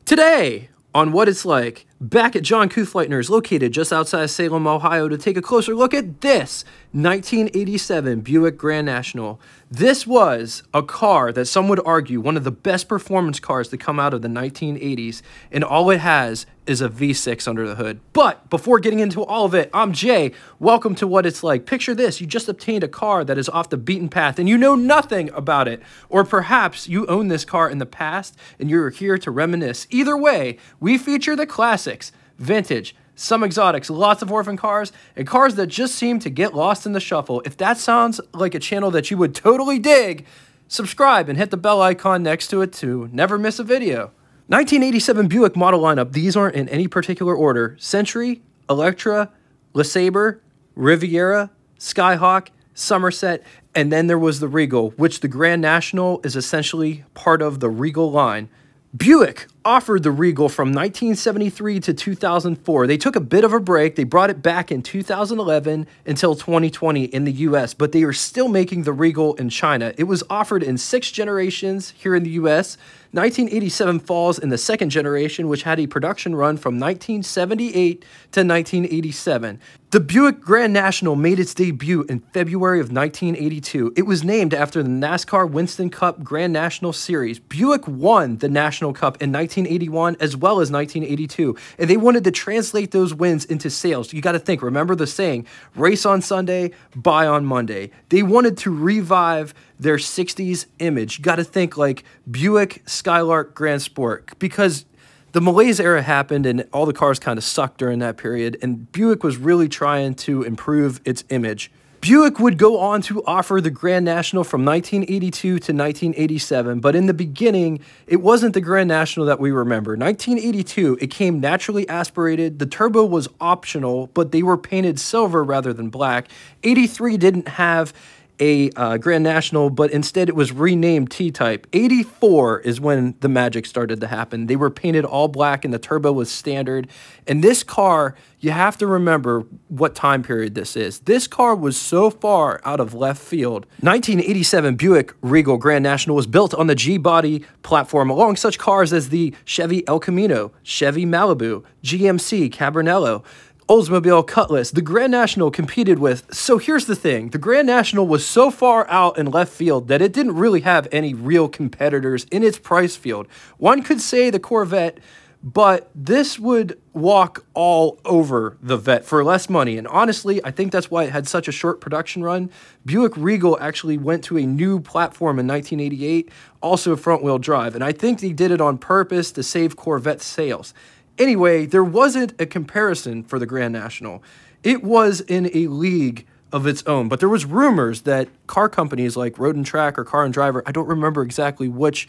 Today, on What It's Like, back at John Kufleitner's, located just outside Salem, Ohio, to take a closer look at this 1987 Buick Grand National. This was a car that some would argue one of the best performance cars to come out of the 1980s, and all it has is a V6 under the hood. But before getting into all of it, I'm Jay. Welcome to What It's Like. Picture this: you just obtained a car that is off the beaten path and you know nothing about it. Or perhaps you owned this car in the past and you're here to reminisce. Either way, we feature the classics, vintage, some exotics, lots of orphan cars, and cars that just seem to get lost in the shuffle. If that sounds like a channel that you would totally dig, subscribe and hit the bell icon next to it to never miss a video. 1987 Buick model lineup. These aren't in any particular order: Century, Electra, LeSabre, Riviera, Skyhawk, Somerset, and then there was the Regal, which the Grand National is essentially part of the Regal line. Buick offered the Regal from 1973 to 2004. They took a bit of a break. They brought it back in 2011 until 2020 in the US, but they are still making the Regal in China. It was offered in 6 generations here in the US. 1987 falls in the 2nd generation, which had a production run from 1978 to 1987. The Buick Grand National made its debut in February of 1982. It was named after the NASCAR Winston Cup Grand National Series. Buick won the National Cup in 1981 as well as 1982, and they wanted to translate those wins into sales. You got to think, remember the saying, race on Sunday, buy on Monday. They wanted to revive their 60s image. You got to think like Buick Skylark Grand Sport, because the malaise era happened and all the cars kind of sucked during that period, and Buick was really trying to improve its image. Buick would go on to offer the Grand National from 1982 to 1987, but in the beginning, it wasn't the Grand National that we remember. 1982, it came naturally aspirated. The turbo was optional, but they were painted silver rather than black. 83 didn't have a Grand National, but instead it was renamed T-Type. 84 is when the magic started to happen. They were painted all black and the turbo was standard. And this car, you have to remember what time period this is. This car was so far out of left field. 1987 Buick Regal Grand National was built on the G-body platform along such cars as the Chevy El Camino, Chevy Malibu, GMC Cabrinello, Oldsmobile Cutlass. The Grand National competed with, so here's the thing, the Grand National was so far out in left field that it didn't really have any real competitors in its price field. One could say the Corvette, but this would walk all over the Vette for less money. And honestly, I think that's why it had such a short production run. Buick Regal actually went to a new platform in 1988, also front-wheel drive, and I think they did it on purpose to save Corvette sales. Anyway, there wasn't a comparison for the Grand National. It was in a league of its own, but there was rumors that car companies like Road and Track or Car and Driver, I don't remember exactly which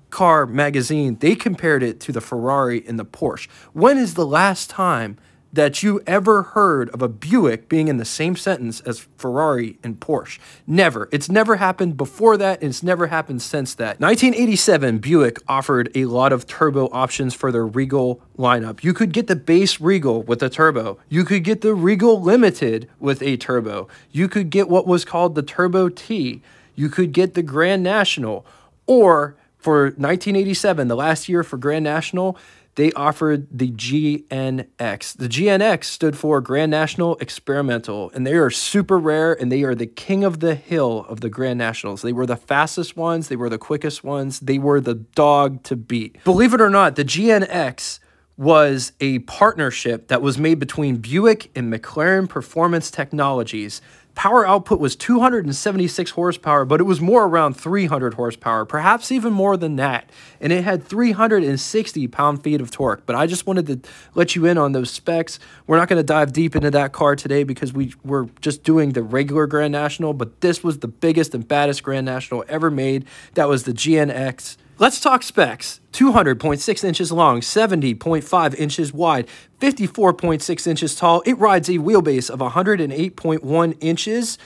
car magazine, they compared it to the Ferrari and the Porsche. When is the last time that you ever heard of a Buick being in the same sentence as Ferrari and Porsche? Never. It's never happened before that, and it's never happened since that. 1987, Buick offered a lot of turbo options for their Regal lineup. You could get the base Regal with a turbo. You could get the Regal Limited with a turbo. You could get what was called the Turbo T. You could get the Grand National. Or for 1987, the last year for Grand National, they offered the GNX. The GNX stood for Grand National Experimental, and they are super rare, and they are the king of the hill of the Grand Nationals. They were the fastest ones, they were the quickest ones, they were the dog to beat. Believe it or not, the GNX was a partnership that was made between Buick and McLaren Performance Technologies. Power output was 276 horsepower, but it was more around 300 horsepower, perhaps even more than that. And it had 360 pound-feet of torque. But I just wanted to let you in on those specs. We're not going to dive deep into that car today because we're just doing the regular Grand National, but this was the biggest and baddest Grand National ever made. That was the GNX. Let's talk specs. 200.6 inches long, 70.5 inches wide, 54.6 inches tall. It rides a wheelbase of 108.1 inches.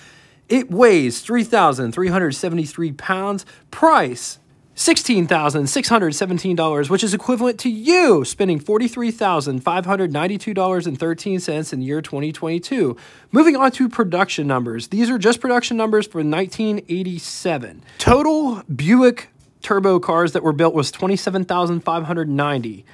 It weighs 3,373 pounds. Price, $16,617, which is equivalent to you spending $43,592.13 in the year 2022. Moving on to production numbers. These are just production numbers for 1987. Total Buick turbo cars that were built was 27,590.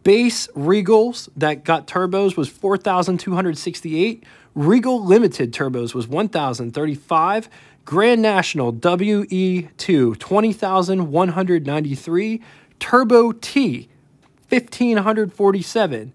Base Regals that got turbos was 4,268. Regal Limited turbos was 1,035. Grand National WE2, 20,193. Turbo T, 1,547.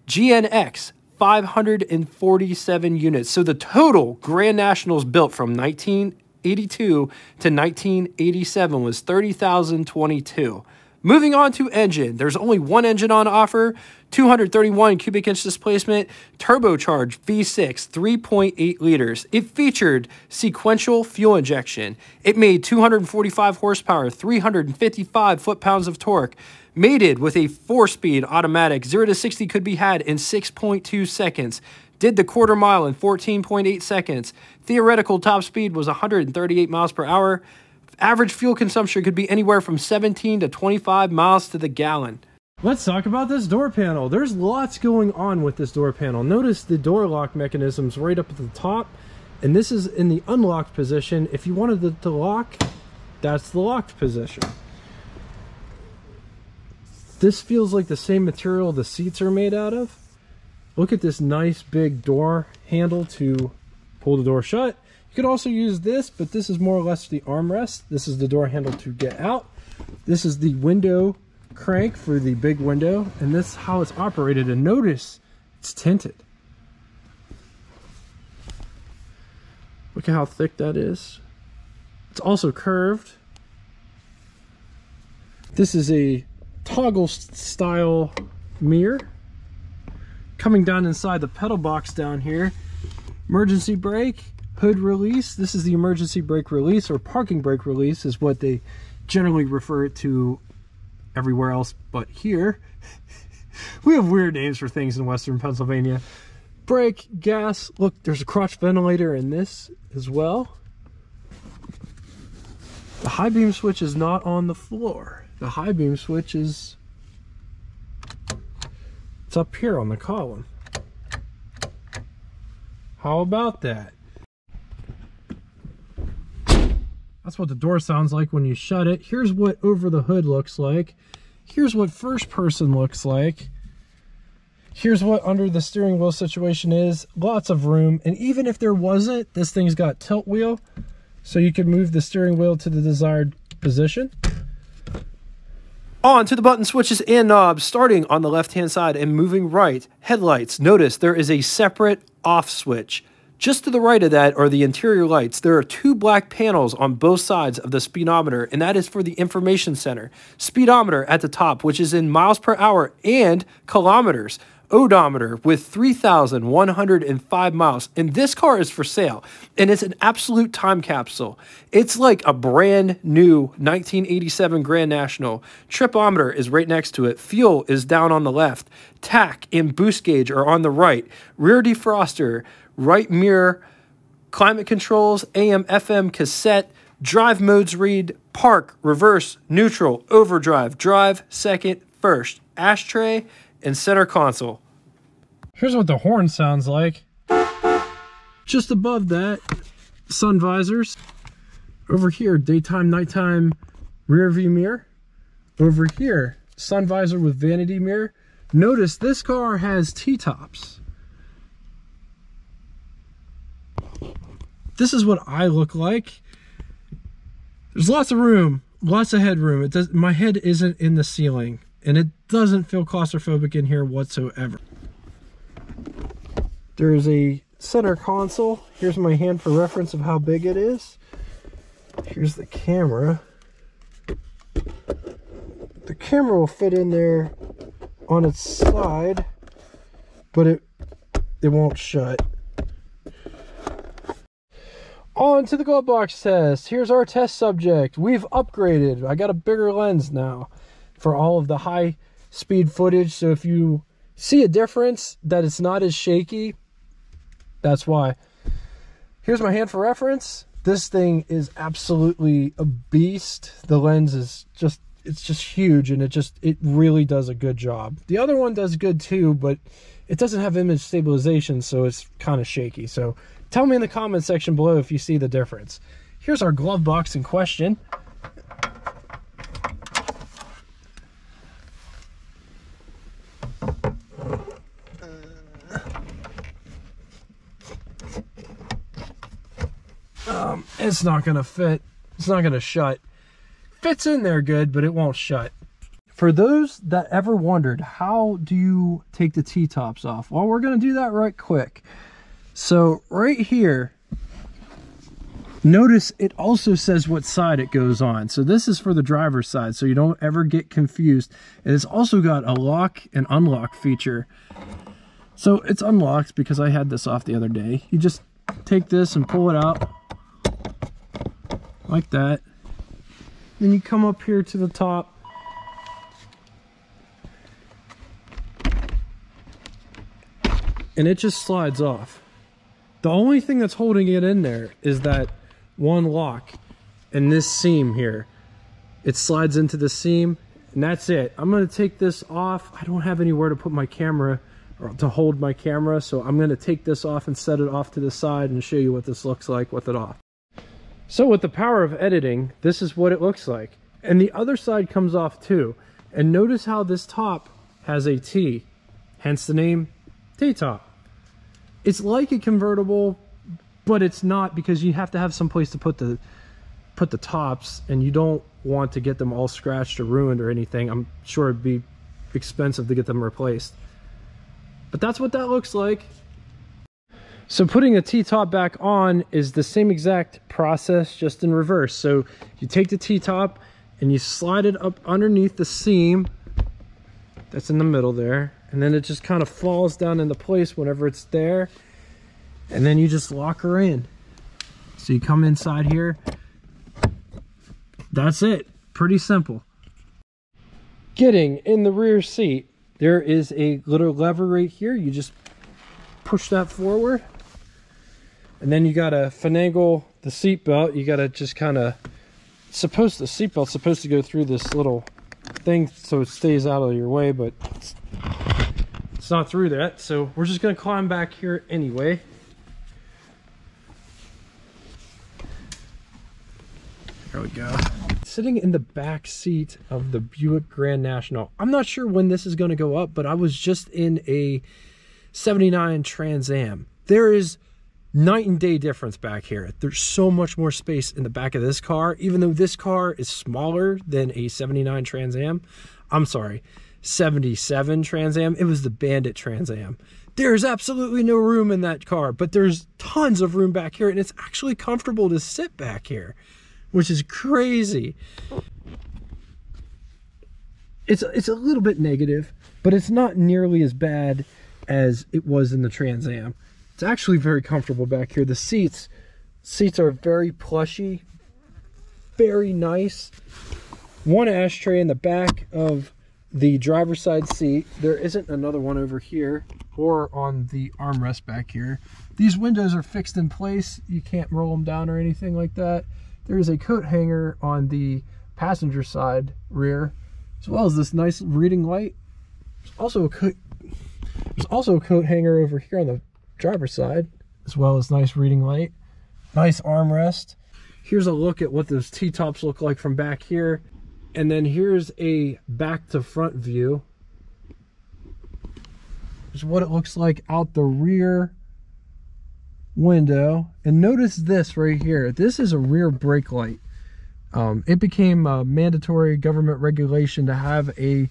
GNX, 547 units. So the total Grand Nationals built from 1982 to 1987 was 30,022. Moving on to engine, there's only one engine on offer, 231 cubic inch displacement, turbocharged V6, 3.8 liters. It featured sequential fuel injection. It made 245 horsepower, 355 foot-pounds of torque, mated with a 4-speed automatic. 0 to 60 could be had in 6.2 seconds. Did the quarter mile in 14.8 seconds. Theoretical top speed was 138 miles per hour. Average fuel consumption could be anywhere from 17 to 25 miles to the gallon. Let's talk about this door panel. There's lots going on with this door panel. Notice the door lock mechanisms right up at the top, and this is in the unlocked position. If you wanted it to lock, that's the locked position. This feels like the same material the seats are made out of. Look at this nice big door handle to pull the door shut. You could also use this, but this is more or less the armrest. This is the door handle to get out. This is the window crank for the big window, and this is how it's operated. And notice it's tinted. Look at how thick that is. It's also curved. This is a toggle style mirror. Coming down inside the pedal box down here, emergency brake, hood release. This is the emergency brake release, or parking brake release is what they generally refer it to everywhere else but here. We have weird names for things in Western Pennsylvania. Brake, gas. Look, there's a crotch ventilator in this as well. The high beam switch is not on the floor. The high beam switch is, it's up here on the column. How about that? That's what the door sounds like when you shut it. Here's what over the hood looks like. Here's what first person looks like. Here's what under the steering wheel situation is. Lots of room. And even if there wasn't, this thing's got tilt wheel, so you can move the steering wheel to the desired position. On to the button switches and knobs, starting on the left-hand side and moving right. Headlights. Notice there is a separate off switch. Just to the right of that are the interior lights. There are 2 black panels on both sides of the speedometer, and that is for the information center. Speedometer at the top, which is in miles per hour and kilometers. Odometer with 3,105 miles. And this car is for sale, and it's an absolute time capsule. It's like a brand new 1987 Grand National. Tripometer is right next to it. Fuel is down on the left. Tach and boost gauge are on the right. Rear defroster, right mirror, climate controls, AM, FM, cassette, drive modes read, park, reverse, neutral, overdrive, drive, second, first, ashtray, and center console. Here's what the horn sounds like. Just above that, sun visors. Over here, daytime, nighttime rear view mirror. Over here, sun visor with vanity mirror. Notice this car has T-tops. This is what I look like. There's lots of room, lots of headroom. My head isn't in the ceiling, and it doesn't feel claustrophobic in here whatsoever. There's a center console. Here's my hand for reference of how big it is. Here's the camera. The camera will fit in there on its side, but it won't shut. On to the glove box test. Here's our test subject. We've upgraded. I got a bigger lens now for all of the high speed footage. So if you see a difference that it's not as shaky, that's why. Here's my hand for reference. This thing is absolutely a beast. The lens is just, it's just huge, and it really does a good job. The other one does good too, but it doesn't have image stabilization, so it's kind of shaky. So tell me in the comment section below if you see the difference. Here's our glove box in question. It's not gonna fit. It's not gonna shut. Fits in there good, but it won't shut. For those that ever wondered, how do you take the T-tops off? Well, we're gonna do that right quick. So right here, notice it also says what side it goes on. So this is for the driver's side, so you don't ever get confused. And it's also got a lock and unlock feature. So it's unlocked because I had this off the other day. You just take this and pull it out like that. Then you come up here to the top. And it just slides off. The only thing that's holding it in there is that one lock and this seam here. It slides into the seam, and that's it. I'm gonna take this off. I don't have anywhere to put my camera or to hold my camera, so I'm gonna take this off and set it off to the side and show you what this looks like with it off. So with the power of editing, this is what it looks like. And the other side comes off too. And notice how this top has a T, hence the name T-top. It's like a convertible, but it's not, because you have to have some place to put the tops, and you don't want to get them all scratched or ruined or anything. I'm sure it'd be expensive to get them replaced. But that's what that looks like. So putting a T-top back on is the same exact process, just in reverse. So you take the T-top and you slide it up underneath the seam that's in the middle there, and then it just kind of falls down into place whenever it's there, and then you just lock her in. So you come inside here. That's it. Pretty simple. Getting in the rear seat, there is a little lever right here. You just push that forward, and then you gotta finagle the seat belt. You gotta just kind of, the seat belt's supposed to go through this little thing so it stays out of your way, but it's not through that. So we're just gonna climb back here anyway. There we go. Sitting in the back seat of the Buick Grand National. I'm not sure when this is going to go up, but I was just in a 79 Trans Am. There is night and day difference back here. There's so much more space in the back of this car, even though this car is smaller than a 79 Trans Am. I'm sorry, 77 Trans Am. It was the Bandit Trans Am. There's absolutely no room in that car, but there's tons of room back here, and it's actually comfortable to sit back here, which is crazy. It's a little bit negative, but it's not nearly as bad as it was in the Trans Am. It's actually very comfortable back here. The seats are very plushy, very nice. One ashtray in the back of the driver's side seat. There isn't another one over here or on the armrest back here. These windows are fixed in place. You can't roll them down or anything like that. There is a coat hanger on the passenger side rear, as well as this nice reading light. There's also a coat hanger over here on the driver's side, as well as nice reading light. Nice armrest. Here's a look at what those T-tops look like from back here. And then here's a back to front view. Here's what it looks like out the rear window. And notice this right here. This is a rear brake light. It became a mandatory government regulation to have a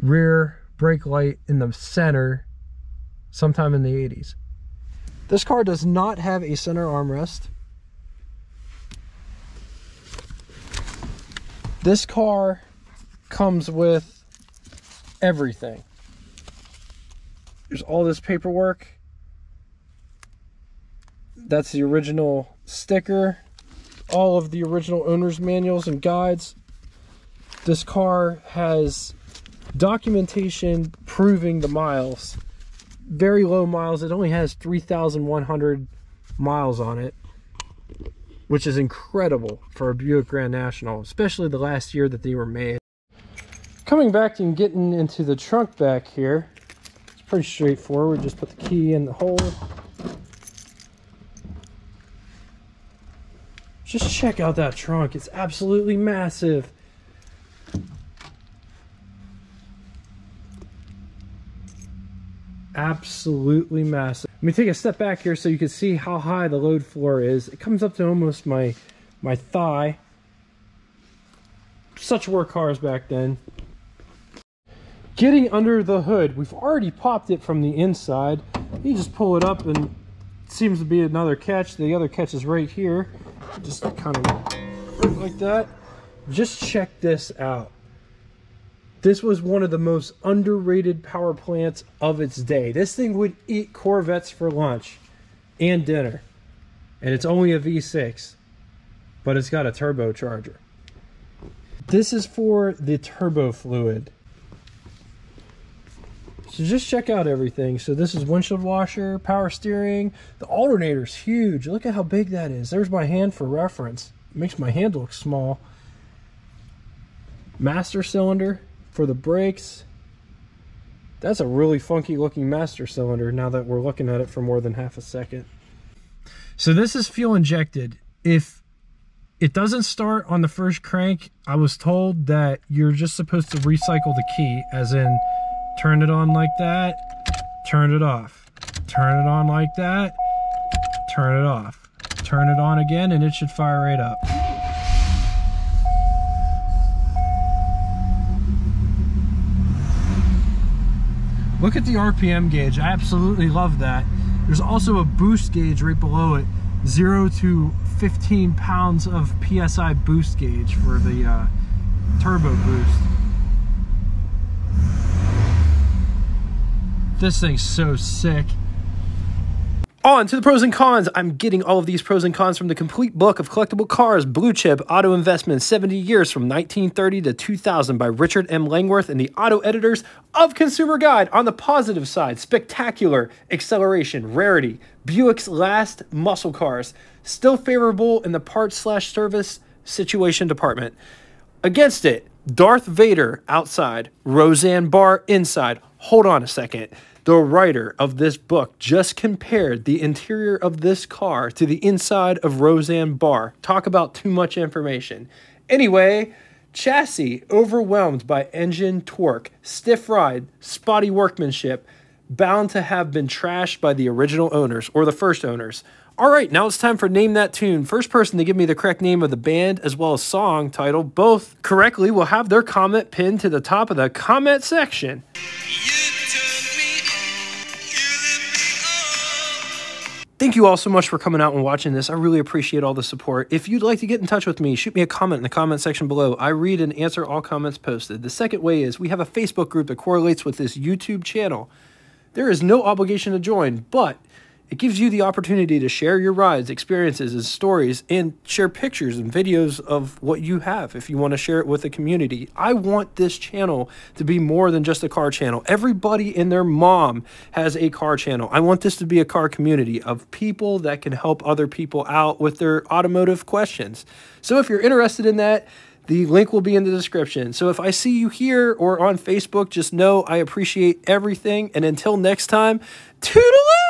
rear brake light in the center sometime in the 80s. This car does not have a center armrest. This car comes with everything. There's all this paperwork. That's the original sticker. All of the original owner's manuals and guides. This car has documentation proving the miles. Very low miles. It only has 3,100 miles on it, which is incredible for a Buick Grand National, especially the last year that they were made. Coming back and getting into the trunk back here, it's pretty straightforward. Just put the key in the hole. Just check out that trunk. It's absolutely massive. Absolutely massive. Let me take a step back here so you can see how high the load floor is. It comes up to almost my thigh. Such were cars back then. Getting under the hood, we've already popped it from the inside. You just pull it up and it seems to be another catch. The other catch is right here. Just kind of like that. Just check this out. This was one of the most underrated power plants of its day. This thing would eat Corvettes for lunch and dinner. And it's only a V6, but it's got a turbocharger. This is for the turbo fluid. So just check out everything. So this is windshield washer, power steering. The alternator's huge. Look at how big that is. There's my hand for reference. It makes my hand look small. Master cylinder for the brakes. That's a really funky looking master cylinder now that we're looking at it for more than half a second. So this is fuel injected. If it doesn't start on the first crank, I was told that you're just supposed to recycle the key, as in turn it on like that, turn it off, turn it on like that, turn it off, turn it on again, and it should fire right up. Look at the RPM gauge. I absolutely love that. There's also a boost gauge right below it. 0 to 15 pounds of PSI boost gauge for the turbo boost. This thing's so sick. On to the pros and cons. I'm getting all of these pros and cons from the complete book of collectible cars, Blue Chip Auto Investments, 70 years from 1930 to 2000 by Richard M. Langworth and the auto editors of Consumer Guide. On the positive side, spectacular acceleration, rarity, Buick's last muscle cars, still favorable in the parts/service situation department. Against it, Darth Vader outside, Roseanne Barr inside. Hold on a second. The writer of this book just compared the interior of this car to the inside of Roseanne Barr. Talk about too much information. Anyway, chassis overwhelmed by engine torque, stiff ride, spotty workmanship, bound to have been trashed by the original owners or the first owners. All right, now it's time for Name That Tune. First person to give me the correct name of the band as well as song title, both correctly, will have their comment pinned to the top of the comment section. Thank you all so much for coming out and watching this. I really appreciate all the support. If you'd like to get in touch with me, shoot me a comment in the comment section below. I read and answer all comments posted. The second way is we have a Facebook group that correlates with this YouTube channel. There is no obligation to join, but it gives you the opportunity to share your rides, experiences, and stories, and share pictures and videos of what you have if you want to share it with the community. I want this channel to be more than just a car channel. Everybody and their mom has a car channel. I want this to be a car community of people that can help other people out with their automotive questions. So if you're interested in that, the link will be in the description. So if I see you here or on Facebook, just know I appreciate everything. And until next time, toodaloo!